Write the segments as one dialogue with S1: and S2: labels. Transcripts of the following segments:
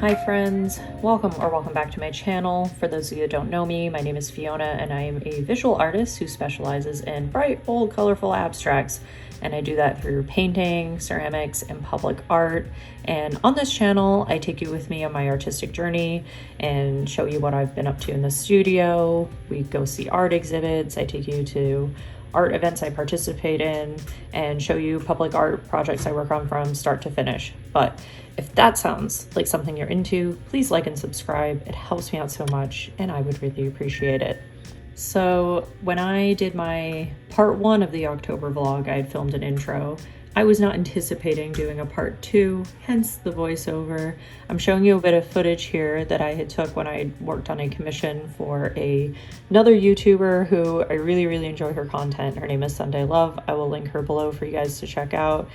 S1: Hi friends, welcome back to my channel. For those of you that don't know me, my name is Fiona and I am a visual artist who specializes in bright, bold, colorful abstracts. And I do that through painting, ceramics, and public art. And on this channel, I take you with me on my artistic journey and show you what I've been up to in the studio. We go see art exhibits. I take you to art events I participate in and show you public art projects I work on from start to finish. But if that sounds like something you're into, please like and subscribe. It helps me out so much and I would really appreciate it. So when I did my part 1 of the October vlog, I had filmed an intro. I was not anticipating doing a part 2, hence the voiceover. I'm showing you a bit of footage here that I had took when I worked on a commission for another YouTuber who I really enjoy her content. Her name is SUNDAI Love. I will link her below for you guys to check out.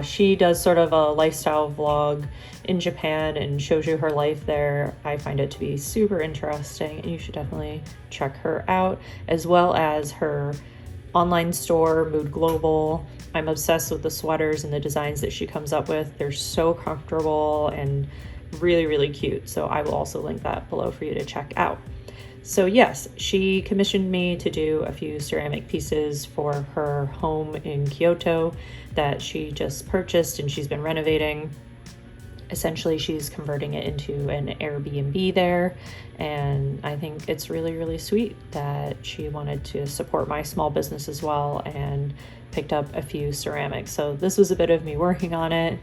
S1: She does sort of a lifestyle vlog in Japan and shows you her life there. I find it to be super interesting and you should definitely check her out, as well as her online store, Mood Global. I'm obsessed with the sweaters and the designs that she comes up with. They're so comfortable and really cute. So I will also link that below for you to check out. So yes, she commissioned me to do a few ceramic pieces for her home in Kyoto that she just purchased and she's been renovating. Essentially, she's converting it into an Airbnb there, and I think it's really sweet that she wanted to support my small business as well and picked up a few ceramics. So this was a bit of me working on it,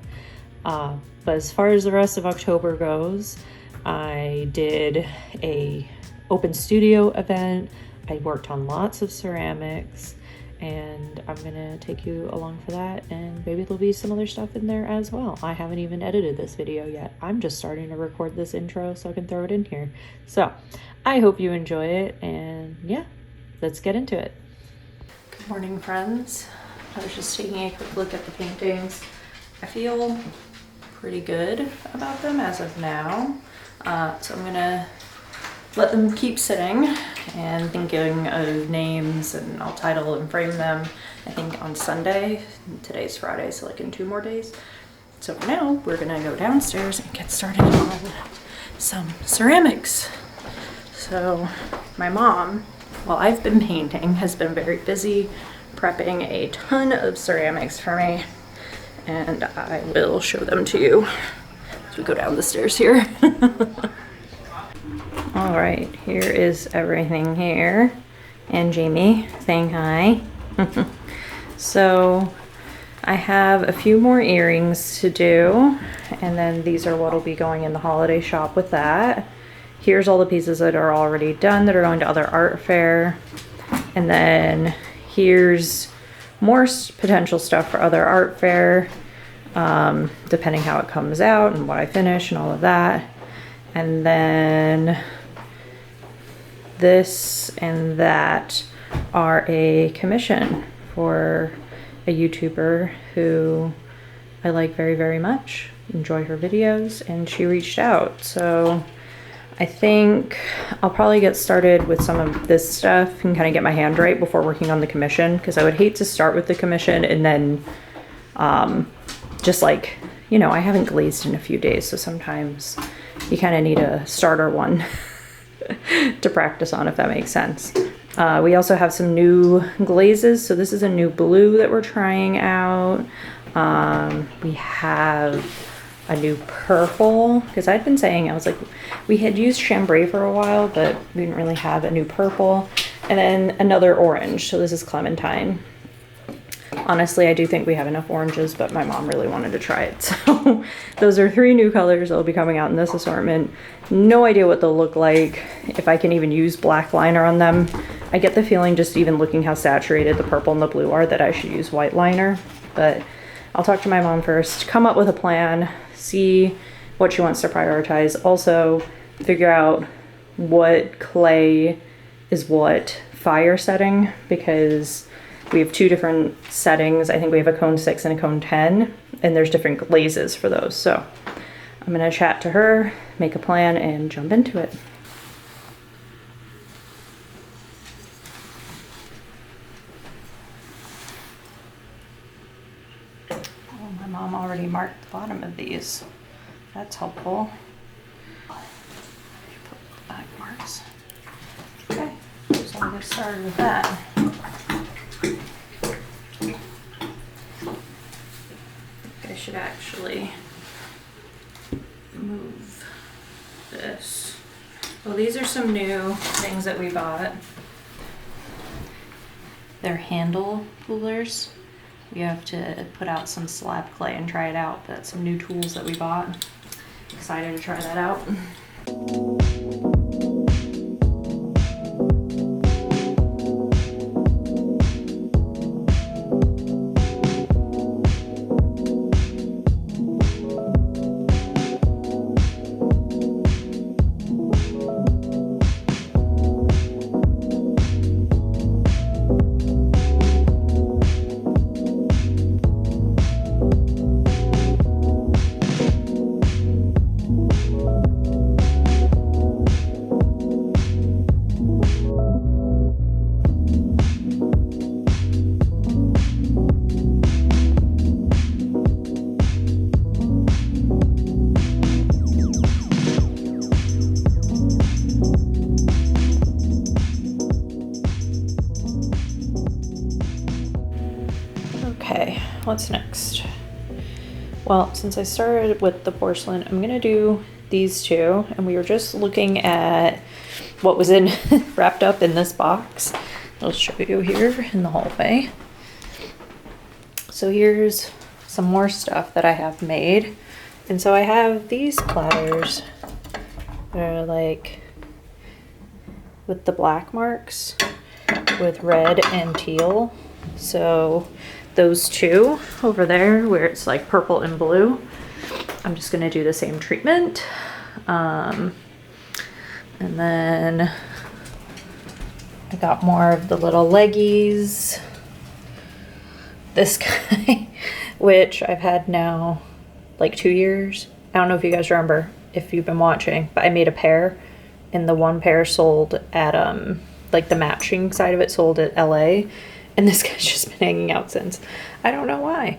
S1: but as far as the rest of October goes, I did a open studio event. I worked on lots of ceramics, and I'm gonna take you along for that, and maybe there'll be some other stuff in there as well. I haven't even edited this video yet. I'm just starting to record this intro so I can throw it in here. So I hope you enjoy it, and yeah, let's get into it. Good morning, friends. I was just taking a quick look at the paintings. I feel pretty good about them as of now. So I'm gonna let them keep sitting and thinking of names, and I'll title and frame them, I think, on Sunday. Today's Friday, so like in 2 more days. So for now, we're gonna go downstairs and get started on some ceramics. So my mom, while I've been painting, has been very busy prepping a ton of ceramics for me, and I will show them to you as we go down the stairs here. All right, here is everything here. And Jamie saying hi. So I have a few more earrings to do, and then these are what will be going in the holiday shop with that. Here's all the pieces that are already done that are going to other art fair. And then here's more potential stuff for other art fair, depending how it comes out and what I finish and all of that. And then this and that are a commission for a YouTuber who I like very much, enjoy her videos, and she reached out. So I think I'll probably get started with some of this stuff and kind of get my hand right before working on the commission, because I would hate to start with the commission and then just like, you know, I haven't glazed in a few days, so sometimes you kind of need a starter one to practice on, if that makes sense. We also have some new glazes. So this is a new blue that we're trying out. We have a new purple, because I'd been saying, I was like, we had used chambray for a while, but we didn't really have a new purple. And then another orange. So this is clementine. Honestly, I do think we have enough oranges, but my mom really wanted to try it. So those are 3 new colors that will be coming out in this assortment. No idea what they'll look like, if I can even use black liner on them. I get the feeling, just even looking how saturated the purple and the blue are, that I should use white liner. But I'll talk to my mom first, come up with a plan, see what she wants to prioritize. Also figure out what clay is what fire setting, because we have 2 different settings. I think we have a cone 6 and a cone 10, and there's different glazes for those. So I'm gonna chat to her, make a plan, and jump into it. Oh, my mom already marked the bottom of these. That's helpful. get started with that. I should actually move this. Well, these are some new things that we bought. They're handle coolers. You have to put out some slab clay and try it out. That's some new tools that we bought. Excited to try that out. Okay, what's next? Well, since I started with the porcelain, I'm gonna do these two, and we were just looking at what was in wrapped up in this box. I'll show you here in the hallway. So here's some more stuff that I have made. And so I have these platters that are like with the black marks with red and teal. So those two over there where it's like purple and blue, I'm just gonna do the same treatment. And then I got more of the little leggies. This guy, which I've had now like 2 years. I don't know if you guys remember, if you've been watching, but I made a pair, and the one pair sold at like the matching side of it sold at LA. And this guy's just been hanging out since. I don't know why.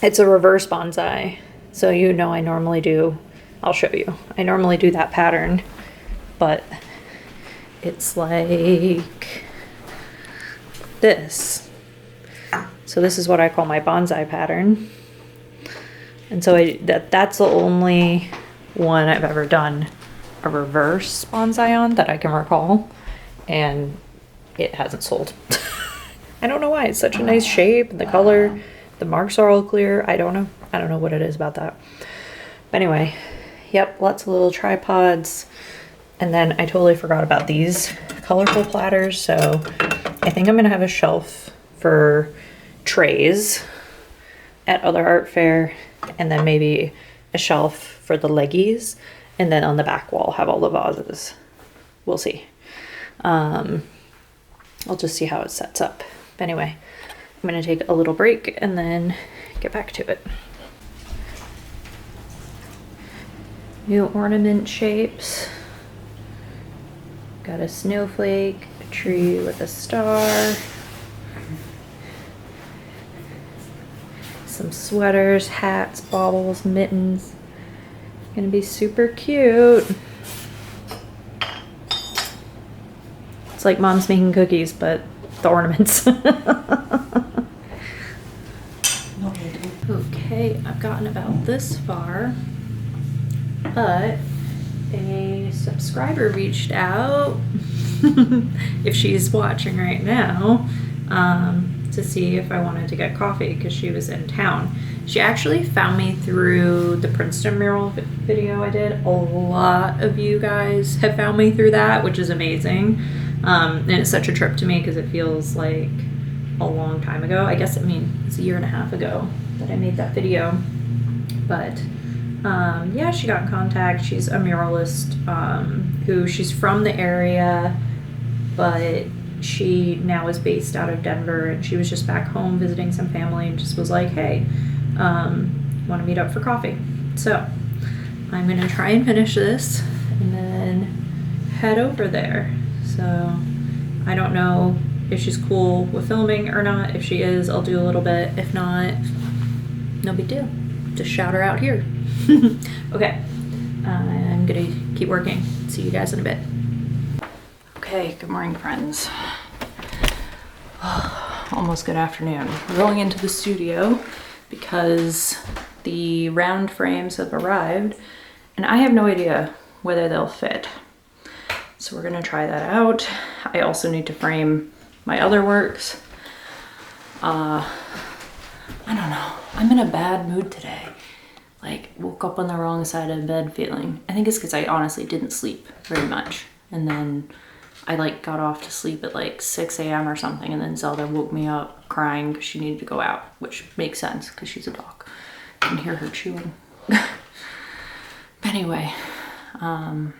S1: It's a reverse bonsai. So you know I normally do, I'll show you. I normally do that pattern, but it's like this. So this is what I call my bonsai pattern. And so that's the only one I've ever done a reverse bonsai on that I can recall. And it hasn't sold. I don't know why. It's such a nice shape, the color, the marks are all clear. I don't know what it is about that. But anyway, yep, lots of little tripods. And then I totally forgot about these colorful platters. So I think I'm gonna have a shelf for trays at other art fair, and then maybe a shelf for the leggies, and then on the back wall have all the vases. We'll see. I'll just see how it sets up. But anyway, I'm gonna take a little break and then get back to it. New ornament shapes. Got a snowflake, a tree with a star, some sweaters, hats, baubles, mittens. Gonna be super cute. It's like mom's making cookies, but the ornaments. Okay, I've gotten about this far, but a subscriber reached out, if she's watching right now, to see if I wanted to get coffee because she was in town. She actually found me through the Princeton mural video I did. A lot of you guys have found me through that, which is amazing. And it's such a trip to me because it feels like a long time ago. I guess, I mean, it's a year and a half ago that I made that video. But yeah, she got in contact. She's a muralist who she's from the area, but she now is based out of Denver, and she was just back home visiting some family and just was like, hey, want to meet up for coffee? So I'm gonna try and finish this and then head over there. So I don't know if she's cool with filming or not. If she is, I'll do a little bit. If not, no big deal. Just shout her out here. Okay, I'm gonna keep working. See you guys in a bit. Okay, good morning, friends. Almost good afternoon. We're going into the studio because the round frames have arrived and I have no idea whether they'll fit. So we're gonna try that out. I also need to frame my other works. I don't know. I'm in a bad mood today. Like, woke up on the wrong side of bed feeling. I think it's because I honestly didn't sleep very much. And then I like got off to sleep at like 6 a.m. or something, and then Zelda woke me up crying because she needed to go out, which makes sense because she's a dog. I can hear her chewing. But anyway, we're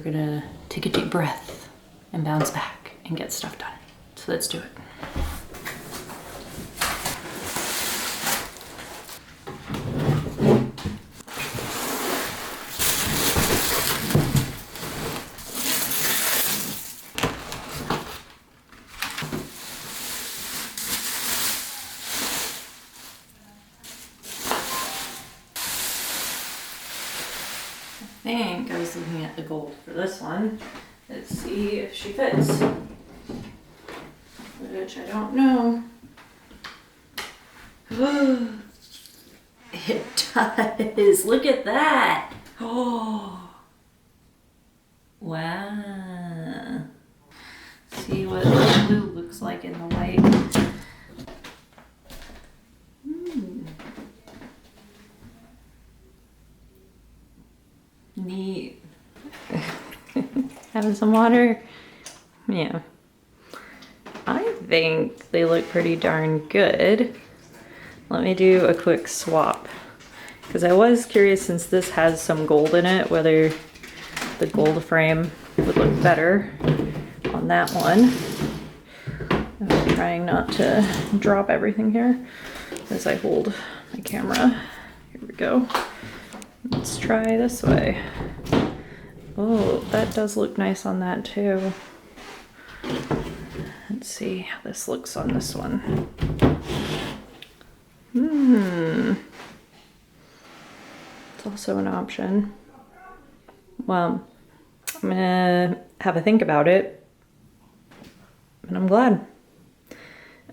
S1: gonna take a deep breath and bounce back and get stuff done. So let's do it. I think I was looking at the gold for this one. Let's see if she fits. Which I don't know. It does. Look at that. Oh. Wow. See what the blue looks like in the white. Neat. Having some water? Yeah. I think they look pretty darn good. Let me do a quick swap. Because I was curious, since this has some gold in it, whether the gold frame would look better on that one. I'm trying not to drop everything here as I hold my camera. Here we go. Let's try this way. Oh, that does look nice on that too. Let's see how this looks on this one. It's also an option. Well, I'm gonna have a think about it, and I'm glad.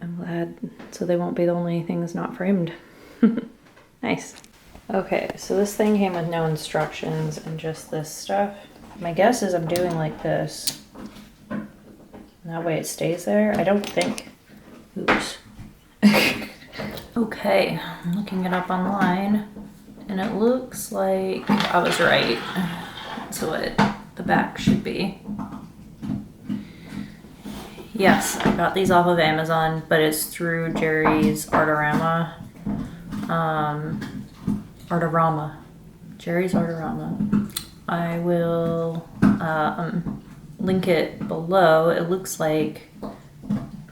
S1: I'm glad, so they won't be the only things not framed. Nice. Okay, so this thing came with no instructions and just this stuff. My guess is I'm doing like this. That way it stays there. I don't think. Oops. Okay, I'm looking it up online and it looks like I was right. That's what the back should be. Yes, I got these off of Amazon, but it's through Jerry's Artorama. Jerry's Artorama. I will link it below. It looks like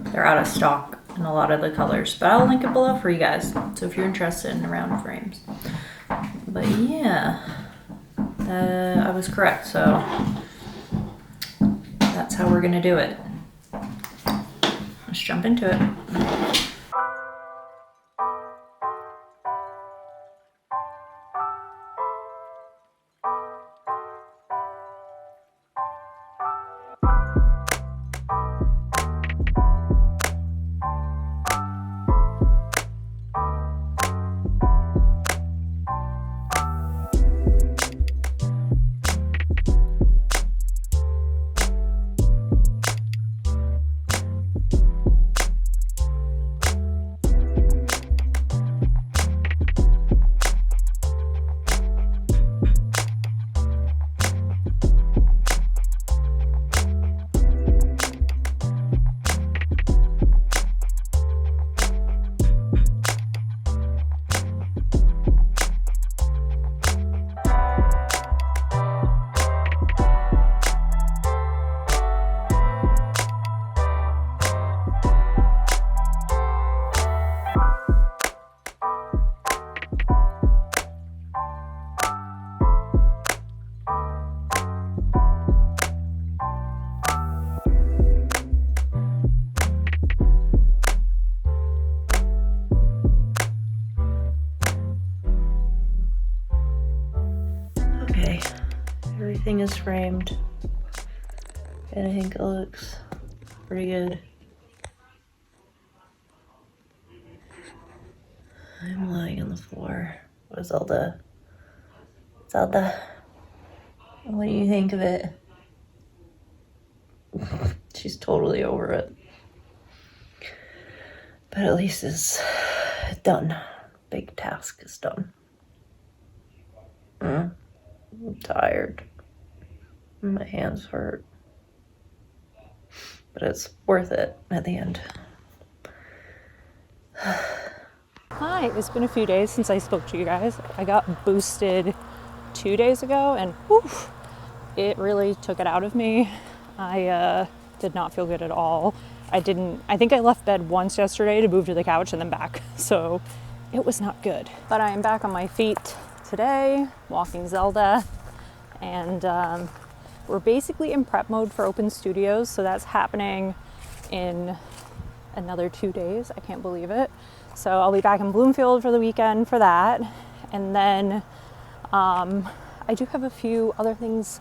S1: they're out of stock in a lot of the colors, but I'll link it below for you guys. So if you're interested in round frames. But yeah, I was correct. So that's how we're gonna do it. Let's jump into it. Everything is framed. And I think it looks pretty good. I'm lying on the floor. What is Zelda? Zelda, what do you think of it? She's totally over it. But at least it's done. Big task is done. I'm tired. My hands hurt. But it's worth it at the end. Hi, it's been a few days since I spoke to you guys. I got boosted 2 days ago and whew, it really took it out of me. I did not feel good at all. I think I left bed once yesterday to move to the couch and then back. So it was not good. But I am back on my feet today, walking Zelda, and we're basically in prep mode for open studios. So that's happening in another 2 days. I can't believe it. So I'll be back in Bloomfield for the weekend for that. And then I do have a few other things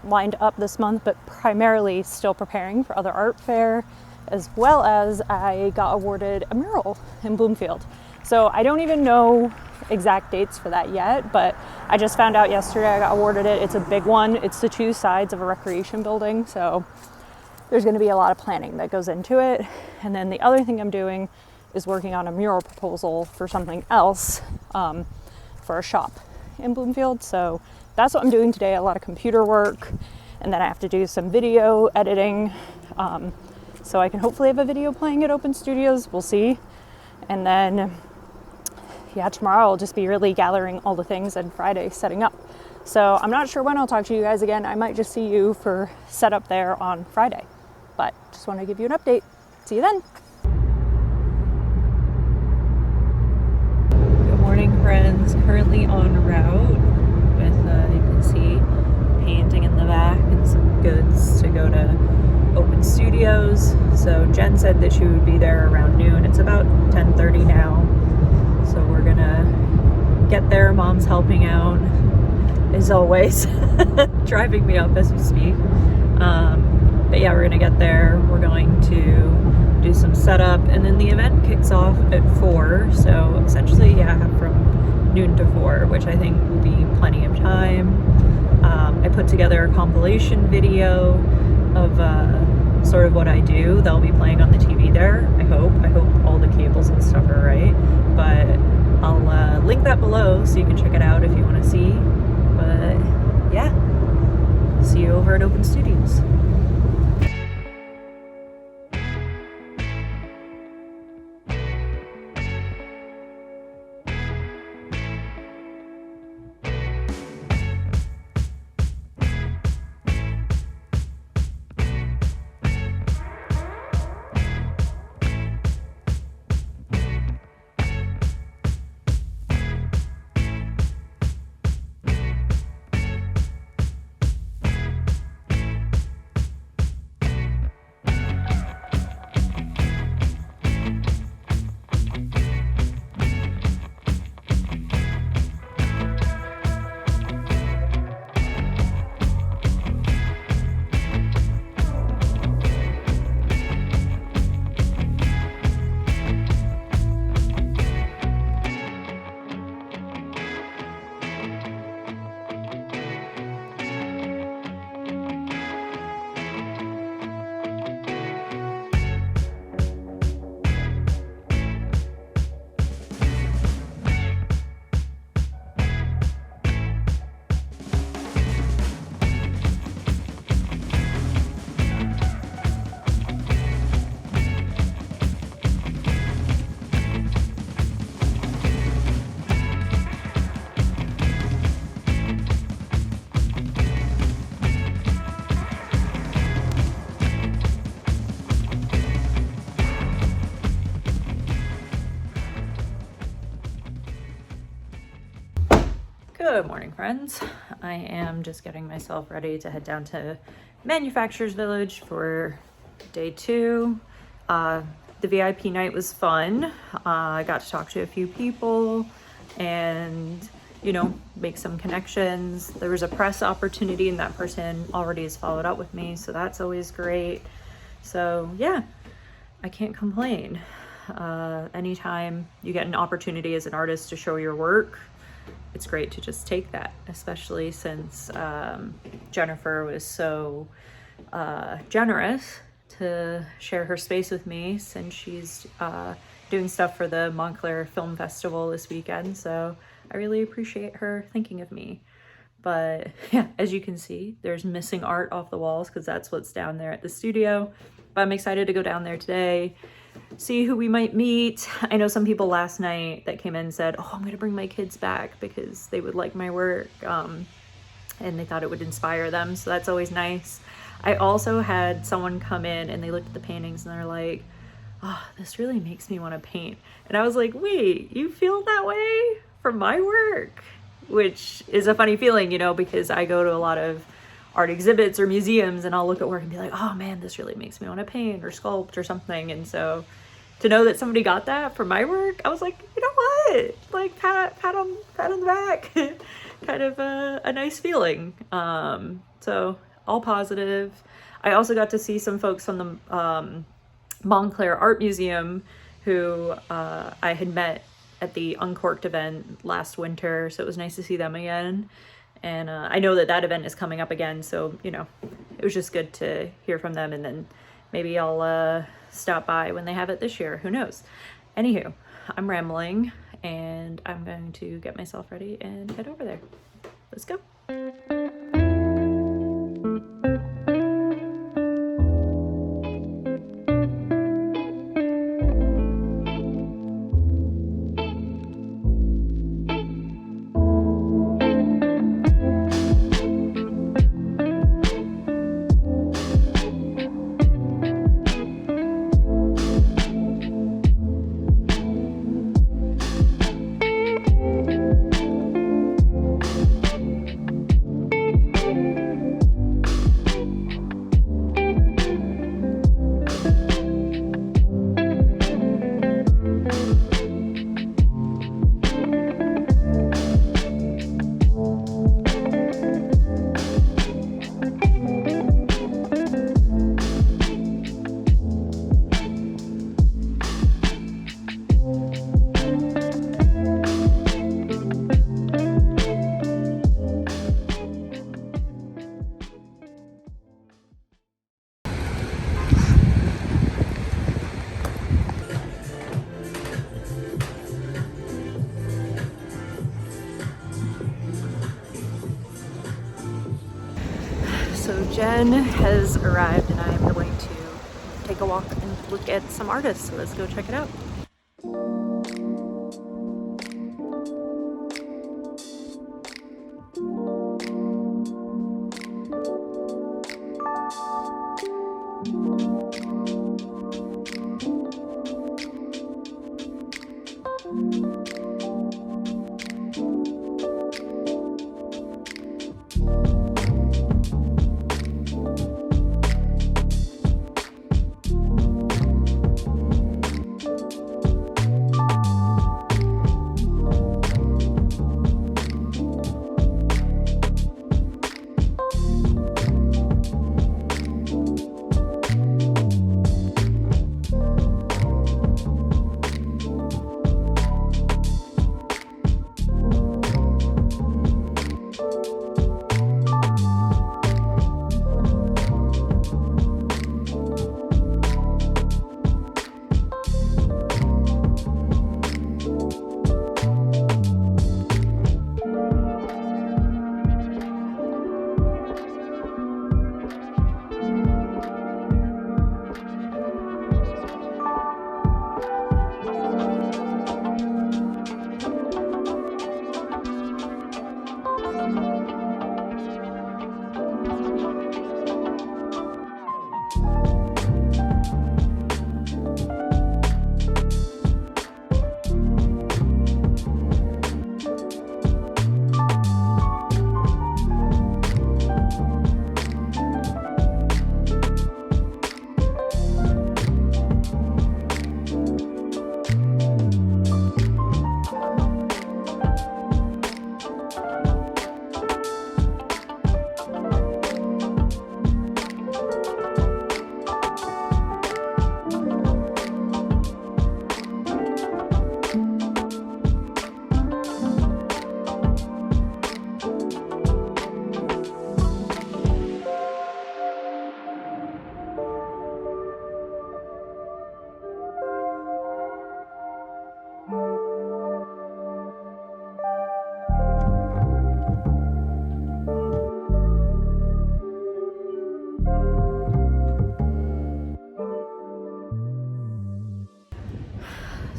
S1: lined up this month, but primarily still preparing for other art fair, as well as I got awarded a mural in Bloomfield. So I don't even know exact dates for that yet, but I just found out yesterday I got awarded it. It's a big one. It's the 2 sides of a recreation building. So there's going to be a lot of planning that goes into it. And then the other thing I'm doing is working on a mural proposal for something else, for a shop in Bloomfield. So that's what I'm doing today, a lot of computer work, and then I have to do some video editing, so I can hopefully have a video playing at Open Studios, we'll see. And then, yeah, tomorrow I'll just be really gathering all the things, and Friday setting up. So I'm not sure when I'll talk to you guys again. I might just see you for setup there on Friday, but just want to give you an update. See you then. Good morning, friends. Currently en route with, you can see, painting in the back and some goods to go to Open Studios. So Jen said that she would be there around noon. It's about 10:30 now. So we're gonna get there. Mom's helping out, as always, driving me up as we speak. But yeah, we're gonna get there. We're going to do some setup, and then the event kicks off at 4. So essentially, yeah, from noon to 4, which I think will be plenty of time. I put together a compilation video of sort of what I do. They'll be playing on the TV there, I hope. I hope all the cables and stuff are right. But I'll link that below so you can check it out if you want to see. But yeah, see you over at Open Studios. Good morning, friends. I am just getting myself ready to head down to Manufacturers Village for day 2. The VIP night was fun. I got to talk to a few people, and you know, make some connections. There was a press opportunity and that person already has followed up with me, so that's always great. So yeah, I can't complain. Anytime you get an opportunity as an artist to show your work, it's great to just take that, especially since Jennifer was so generous to share her space with me, since she's doing stuff for the Montclair Film Festival this weekend. So I really appreciate her thinking of me. But yeah, as you can see, there's missing art off the walls because that's what's down there at the studio. But I'm excited to go down there today, see who we might meet. I know some people last night that came in said, oh, I'm gonna bring my kids back because they would like my work, and they thought it would inspire them, so that's always nice. I also had someone come in and they looked at the paintings and they're like, oh, this really makes me want to paint. And I was like, wait, you feel that way for my work? Which is a funny feeling, you know, because I go to a lot of art exhibits or museums and I'll look at work and be like, oh man, this really makes me want to paint or sculpt or something. And so to know that somebody got that for my work, I was like, you know what? Like pat on the back. Kind of a nice feeling. So all positive. I also got to see some folks from the Montclair Art Museum who I had met at the Uncorked event last winter, so it was nice to see them again. And I know that that event is coming up again, so, you know, it was just good to hear from them, and then maybe I'll stop by when they have it this year. Who knows? Anywho, I'm rambling, and I'm going to get myself ready and head over there. Let's go. So Jen has arrived and I'm going to take a walk and look at some artists. So let's go check it out.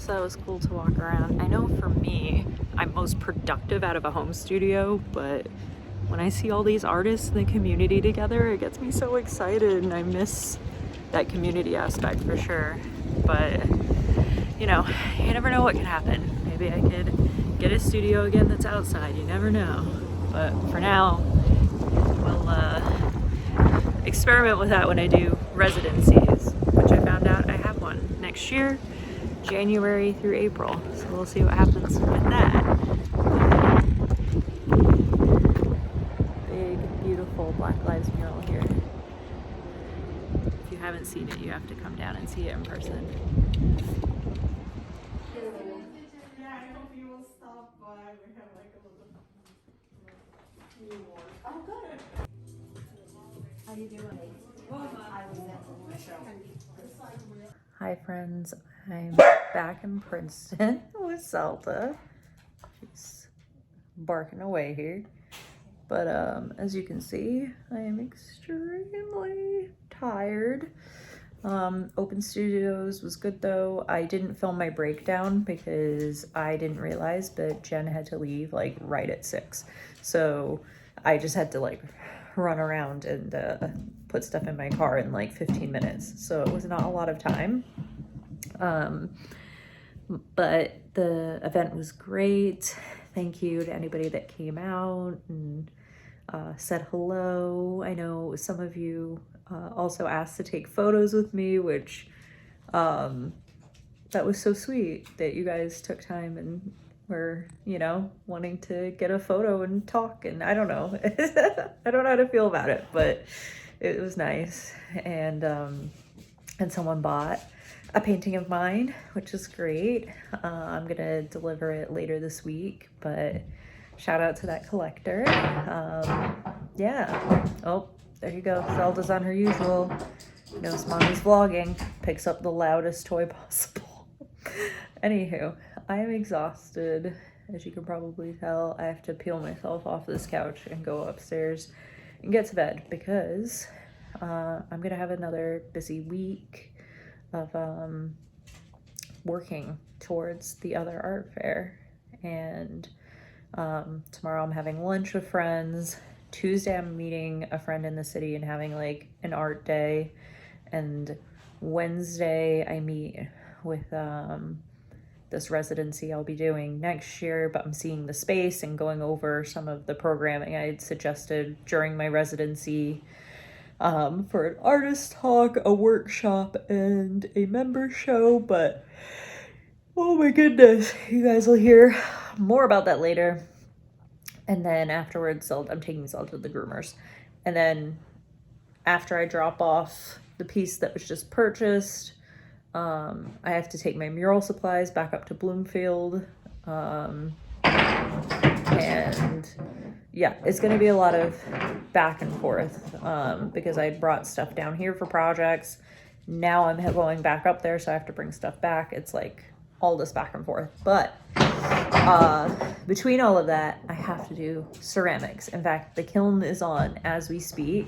S1: So it was cool to walk around. I know for me, I'm most productive out of a home studio, but when I see all these artists in the community together, it gets me so excited, and I miss that community aspect for sure. But you know, you never know what can happen. Maybe I could get a studio again that's outside, you never know. But for now, we'll experiment with that when I do residencies, which I found out I have one next year, January through April. So we'll see what happens with that. Big, beautiful Black Lives mural here. If you haven't seen it, you have to come down and see it in person.
S2: Yeah, I hope you will stop by. We have like a little reward. Oh, good. How you doing?
S1: Hi friends, I'm back in Princeton with Zelda. She's barking away here. But as you can see, I am extremely tired. Open Studios was good though. I didn't film my breakdown because I didn't realize, but Jen had to leave like right at 6. So I just had to like run around and put stuff in my car in like 15 minutes. So it was not a lot of time. But the event was great. Thank you to anybody that came out and said hello. I know some of you also asked to take photos with me, which that was so sweet that you guys took time and were, you know, wanting to get a photo and talk. And I don't know. I don't know how to feel about it, but it was nice. And someone bought a painting of mine, which is great. I'm gonna deliver it later this week, but shout out to that collector. Yeah. Oh, there you go. Zelda's on her usual. Knows mommy's vlogging. Picks up the loudest toy possible. Anywho, I am exhausted. As you can probably tell, I have to peel myself off this couch and go upstairs and get to bed because I'm gonna have another busy week of working towards the other art fair. And tomorrow I'm having lunch with friends. Tuesday I'm meeting a friend in the city and having like an art day. And Wednesday I meet with this residency I'll be doing next year, but I'm seeing the space and going over some of the programming I had suggested during my residency for an artist talk, a workshop, and a member show. But oh my goodness, you guys will hear more about that later. And then afterwards, I'm taking Zelda to the groomers. And then after I drop off the piece that was just purchased, I have to take my mural supplies back up to Bloomfield. And yeah, it's going to be a lot of back and forth because I brought stuff down here for projects. Now I'm going back up there, so I have to bring stuff back. It's like all this back and forth. But between all of that, I have to do ceramics. In fact, the kiln is on as we speak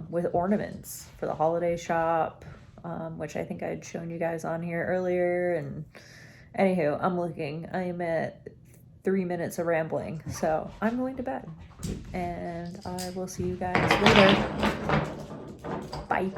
S1: with ornaments for the holiday shop, which I think I'd shown you guys on here earlier. And anywho, I am at 3 minutes of rambling, so I'm going to bed, and I will see you guys later. Bye.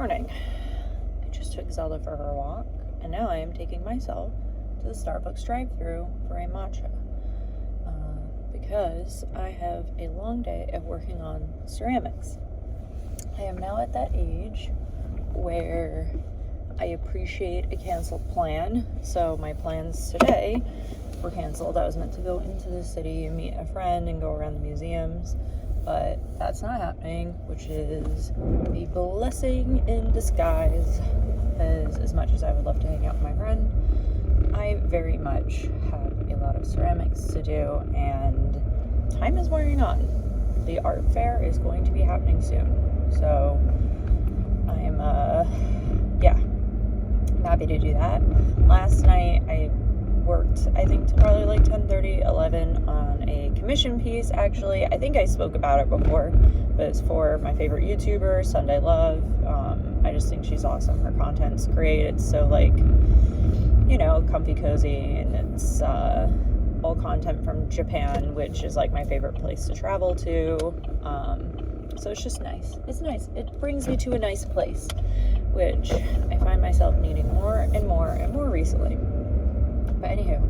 S1: morning. I just took Zelda for her walk, and now I am taking myself to the Starbucks drive-thru for a matcha. Because I have a long day of working on ceramics. I am now at that age where I appreciate a canceled plan. So my plans today were canceled. I was meant to go into the city and meet a friend and go around the museums, but that's not happening, which is a blessing in disguise, because as much as I would love to hang out with my friend, I very much have a lot of ceramics to do, and time is wearing on. The art fair is going to be happening soon, so I'm happy to do that. Last night I worked, I think, till probably like 10:30, 11 on a commission piece. Actually, I think I spoke about it before, but it's for my favorite YouTuber, SUNDAI Love. I just think she's awesome. Her content's great. It's so, like, you know, comfy cozy, and it's all content from Japan, which is like my favorite place to travel to. So it's just nice. It's nice. It brings me to a nice place, which I find myself needing more and more and more recently. But anywho,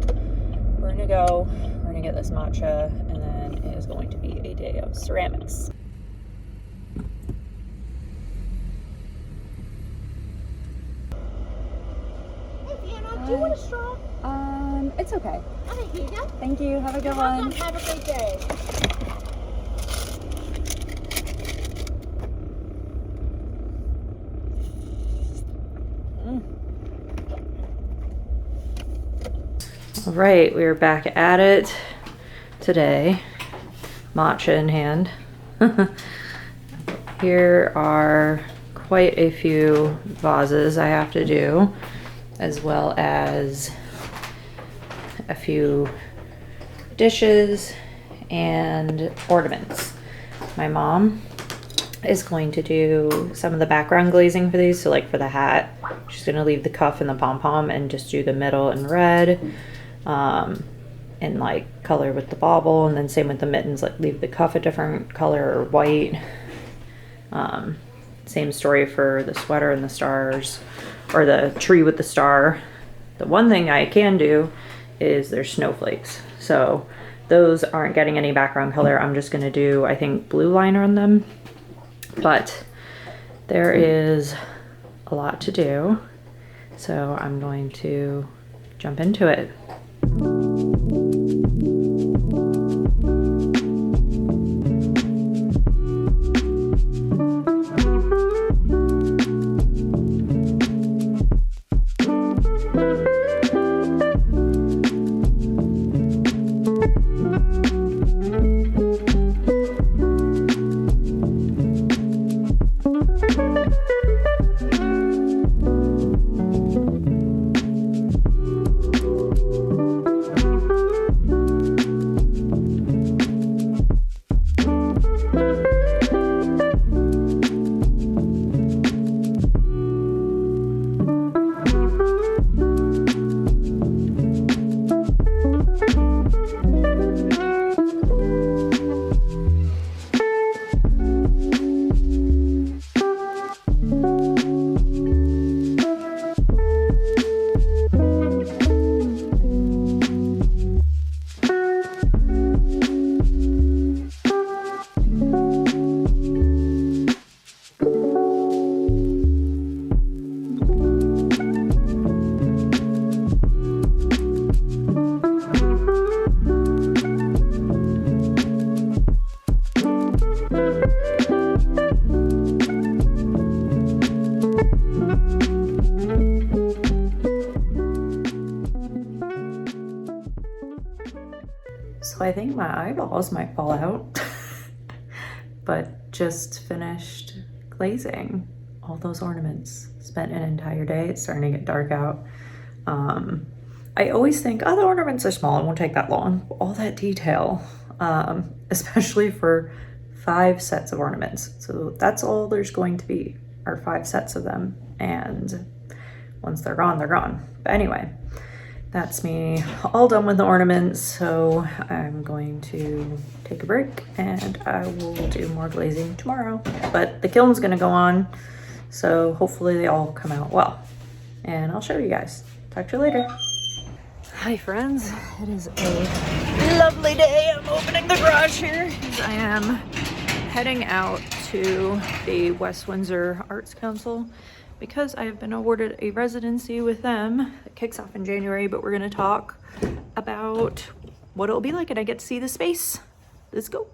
S1: we're gonna go, we're gonna get this matcha, and then it is going to be a day of ceramics.
S2: Hey, Fiona, do you want a straw?
S1: It's okay.
S2: Okay, here you go.
S1: Thank you. Have a good
S2: You're
S1: one.
S2: welcome. Have a great day.
S1: All right, we're back at it today, matcha in hand. Here are quite a few vases I have to do, as well as a few dishes and ornaments. My mom is going to do some of the background glazing for these. So like for the hat, she's going to leave the cuff and the pom-pom and just do the middle in red, and like color with the bauble, and then same with the mittens, like leave the cuff a different color or white. Same story for the sweater and the stars, or the tree with the star. The one thing I can do is there's snowflakes, so those aren't getting any background color. I'm just gonna do, I think, blue liner on them, but there is a lot to do, so I'm going to jump into it. So I think my eyeballs might fall out, but just finished glazing all those ornaments. Spent an entire day. It's starting to get dark out. I always think, oh, the ornaments are small, it won't take that long. All that detail, especially for 5 sets of ornaments. So that's all there's going to be, are 5 sets of them. And once they're gone, they're gone. But anyway, that's me all done with the ornaments. So I'm going to take a break and I will do more glazing tomorrow. But the kiln's gonna go on. So hopefully they all come out well. And I'll show you guys. Talk to you later. Hi friends, it is a lovely day. I'm opening the garage here as I am heading out to the West Windsor Arts Council because I have been awarded a residency with them. It kicks off in January, but we're gonna talk about what it'll be like and I get to see the space. Let's go.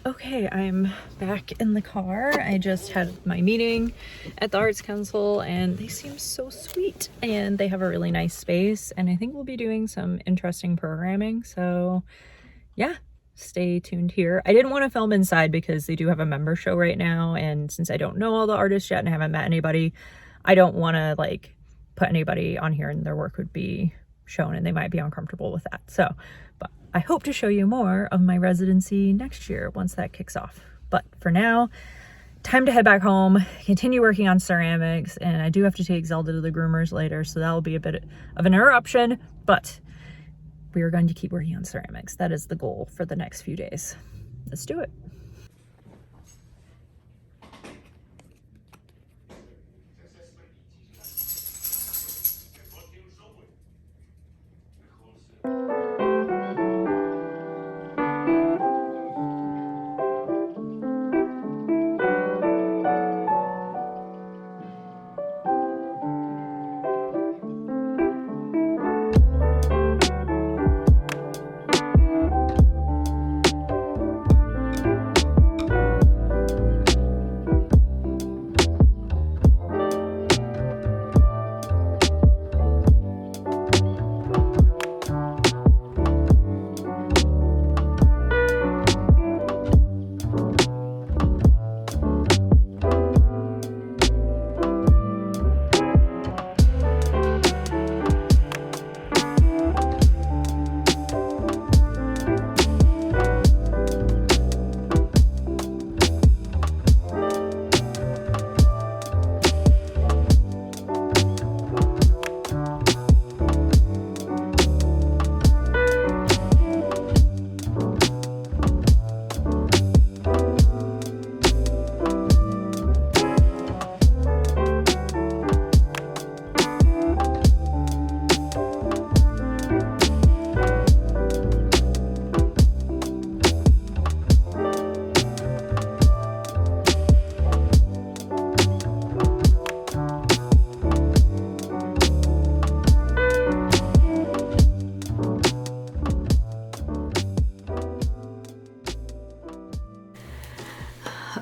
S1: Okay, I'm back in the car. I just had my meeting at the Arts Council and they seem so sweet and they have a really nice space and I think we'll be doing some interesting programming. So yeah, stay tuned here. I didn't want to film inside because they do have a member show right now and since I don't know all the artists yet and I haven't met anybody, I don't want to like put anybody on here and their work would be shown and they might be uncomfortable with that. So, but I hope to show you more of my residency next year once that kicks off. But for now, time to head back home, continue working on ceramics, and I do have to take Zelda to the groomers later, so that'll be a bit of an interruption, but we are going to keep working on ceramics. That is the goal for the next few days. Let's do it.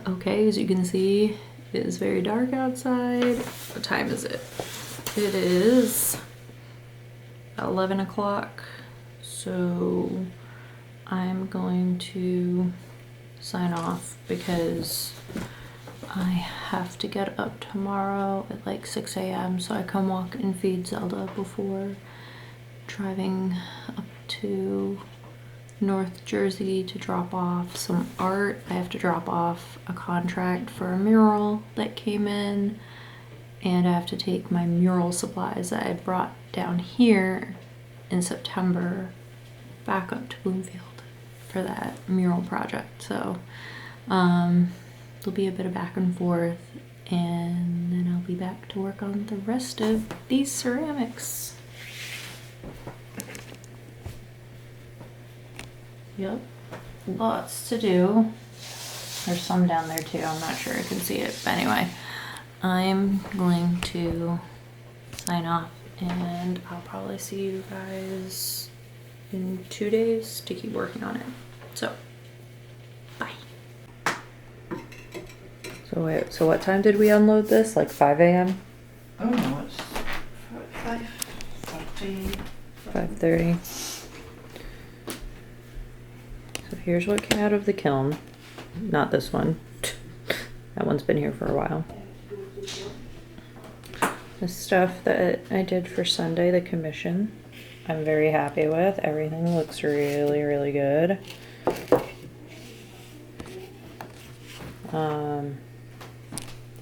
S1: Okay, as you can see, it is very dark outside. What time is it? It is 11 o'clock. So I'm going to sign off because I have to get up tomorrow at like 6 a.m. so I can walk and feed Zelda before driving up to North Jersey to drop off some art. I have to drop off a contract for a mural that came in and I have to take my mural supplies that I brought down here in September back up to Bloomfield for that mural project. So there'll be a bit of back and forth and then I'll be back to work on the rest of these ceramics. Yep, lots to do. There's some down there too, I'm not sure I can see it, but anyway, I'm going to sign off and I'll probably see you guys in 2 days to keep working on it. So, bye. So wait, so what time did we unload this? Like 5 a.m.?
S3: Oh no, it's 5:30.
S1: 5:30. So here's what came out of the kiln. Not this one. That one's been here for a while. The stuff that I did for SUNDAI, the commission, I'm very happy with. Everything looks really, really good.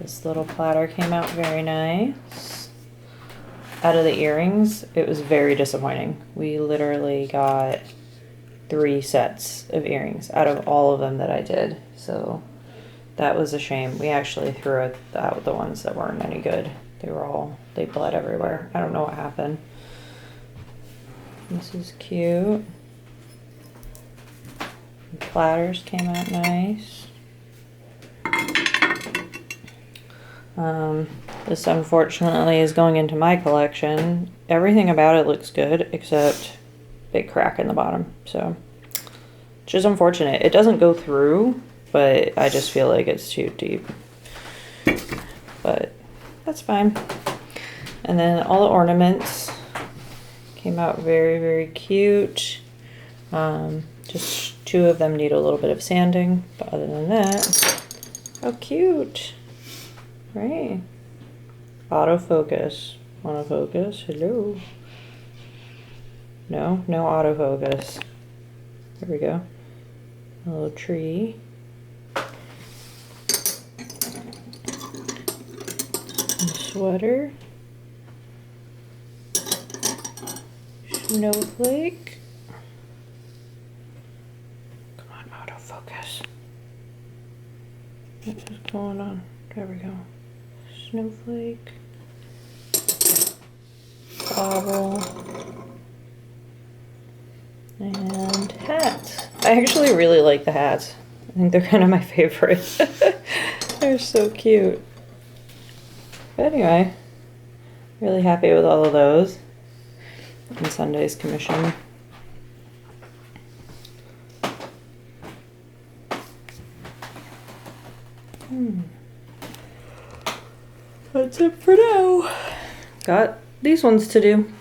S1: This little platter came out very nice. Out of the earrings, it was very disappointing. We literally got 3 sets of earrings out of all of them that I did. So that was a shame. We actually threw out the ones that weren't any good. They bled everywhere. I don't know what happened. This is cute. The platters came out nice. This unfortunately is going into my collection. Everything about it looks good except big crack in the bottom. So, which is unfortunate. It doesn't go through, but I just feel like it's too deep. But that's fine. And then all the ornaments came out very, very cute. Just 2 of them need a little bit of sanding, but other than that, how cute, right? Autofocus, autofocus, hello. No autofocus. There we go. A little tree. A sweater. Snowflake. Come on, autofocus. What is going on? There we go. Snowflake. Bobble. And hats. I actually really like the hats. I think they're kind of my favorite. They're so cute. But anyway, really happy with all of those. And SUNDAI's commission. That's it for now. Got these ones to do.